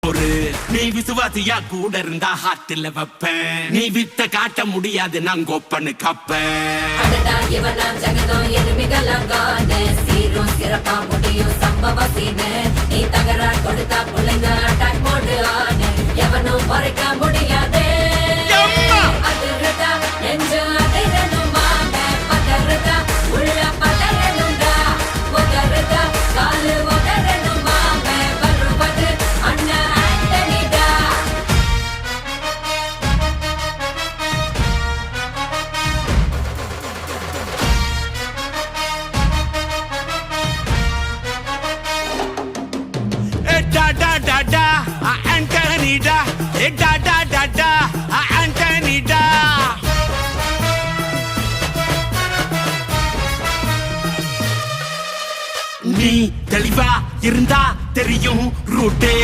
பொறு. நீ விசுவாசியா கூட இருந்தா ஹார்ட்ல வைப்பேன். நீ வித்த காட்ட முடியாது நான் கோப்பனு கப்பேன். இவனாம் ஜெகதம் எருமிகளாங்கான சீரும் சிறப்பா முடியும் சம்பவ சீனு. நீ தகராறு கொடுத்தா பிள்ளைங்க அட்டாக் மோடு ஆனு. எவனும் மறைக்க முடியாதே. அதிர்றதா நெஞ்சு அதிரணுமாங்க. பதறதா உள்ள பதறணுண்டா. உதறதா காலு உதறணுமாங்க. வருவது அண்ணன் ஆண்டனிடா. Antonida, Antonida. நீ தெளிவா இருந்தா தெரியும் ரூட்டே.